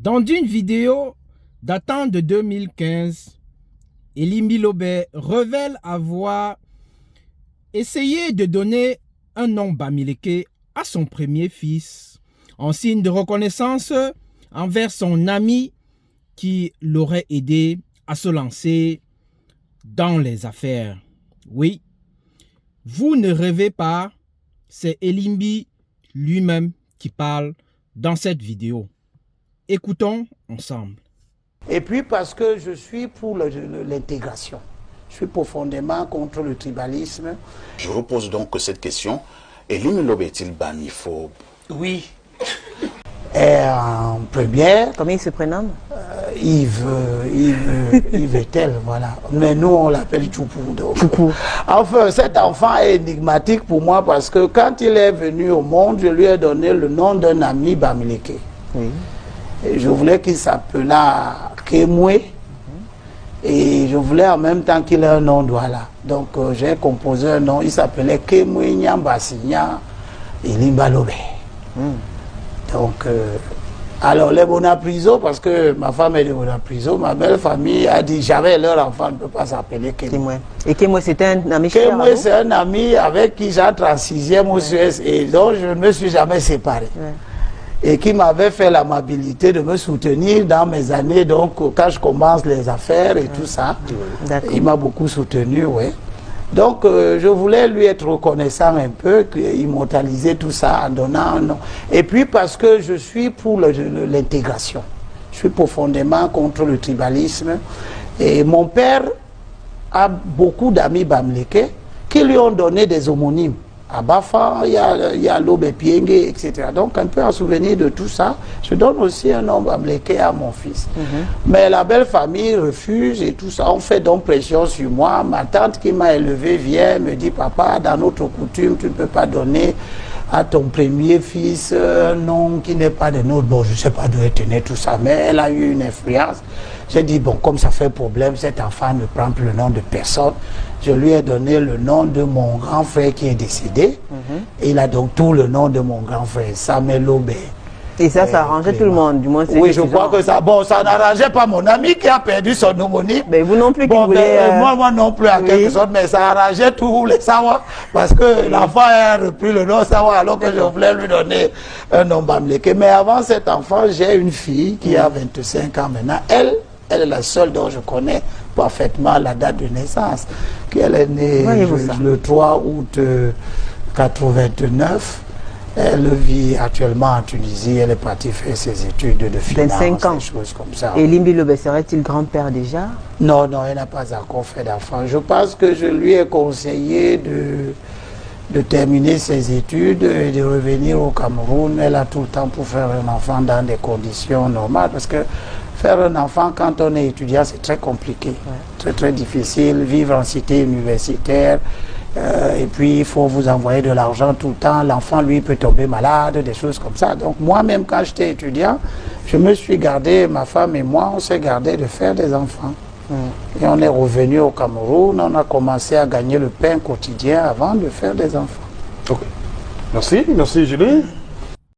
Dans une vidéo datant de 2015, Elimbi Lobé révèle avoir essayé de donner un nom Bamileke à son premier fils, en signe de reconnaissance envers son ami qui l'aurait aidé à se lancer dans les affaires. Oui, vous ne rêvez pas, c'est Elimbi lui-même qui parle dans cette vidéo. Écoutons ensemble. Et puis parce que je suis pour l'intégration. Je suis profondément contre le tribalisme. Je repose donc cette question. Elimbi Lobé est-il bamiphobe? Oui. Et en première... Comment il se prénomme? Yves Etel, voilà. Mais nous, on l'appelle Choupou. Enfin, cet enfant est énigmatique pour moi parce que quand il est venu au monde, je lui ai donné le nom d'un ami Bamileke. Oui. Et je voulais qu'il s'appelât Kemwe. Et je voulais en même temps qu'il ait un nom Douala. Donc j'ai composé un nom, il s'appelait Kemwe Nyambasinya Elimbi Lobé. Donc, alors les Bonapriso, parce que ma femme est de Bonapriso, ma belle famille a dit jamais leur enfant ne peut pas s'appeler Kemwe. Et Kemwe c'était un ami Kemwe c'est un ami avec qui j'entre en 6e au Suez et dont je ne me suis jamais séparé. Ouais. Et qui m'avait fait l'amabilité de me soutenir dans mes années, donc quand je commence les affaires et tout ça. Il m'a beaucoup soutenu, oui. Donc je voulais lui être reconnaissant un peu, immortaliser tout ça en donnant un nom. Et puis parce que je suis pour l'intégration. Je suis profondément contre le tribalisme. Et mon père a beaucoup d'amis Bamileke qui lui ont donné des homonymes. À Bafa, il y a Lobé Pienge, etc. Donc, un peu en souvenir de tout ça, je donne aussi un nom Bamileke à mon fils. Mais la belle famille refuse et tout ça. On fait donc pression sur moi. Ma tante qui m'a élevé vient, me dit, papa, dans notre coutume, tu ne peux pas donner à ton premier fils un nom qui n'est pas de nôtre. Bon, je ne sais pas d'où elle tenait tout ça, mais elle a eu une influence. J'ai dit, bon, comme ça fait problème, cet enfant ne prend plus le nom de personne. Je lui ai donné le nom de mon grand frère qui est décédé. Et il a donc tout le nom de mon grand frère, Samuel Lobé. Et ça arrangeait tout le monde, du moins. Oui, je crois que ça, bon, ça n'arrangeait pas mon ami qui a perdu son homonyme. Mais vous non plus qui voulez... Moi non plus, en quelque sorte, mais ça arrangeait tous les Sawa, parce que l'enfant a repris le nom Sawa, alors que je voulais lui donner un nom Bamileke. Mais avant cet enfant, j'ai une fille qui a 25 ans maintenant. Elle est la seule dont je connais parfaitement la date de naissance. Elle est née le 3 août 89. Elle vit actuellement en Tunisie. Elle est partie faire ses études de finance, 25 ans. des choses comme ça. Et Elimbi Lobé serait-il grand-père déjà? Non, non, elle n'a pas encore fait d'enfant. Je pense que je lui ai conseillé de terminer ses études et de revenir au Cameroun. Elle a tout le temps pour faire un enfant dans des conditions normales. Parce que faire un enfant quand on est étudiant, c'est très compliqué, très très difficile. Vivre en cité universitaire, et puis il faut vous envoyer de l'argent tout le temps. L'enfant, lui, peut tomber malade, des choses comme ça. Donc moi-même, quand j'étais étudiant, je me suis gardé, ma femme et moi, on s'est gardé de faire des enfants. Et on est revenu au Cameroun, on a commencé à gagner le pain quotidien avant de faire des enfants. Ok. Merci Julie.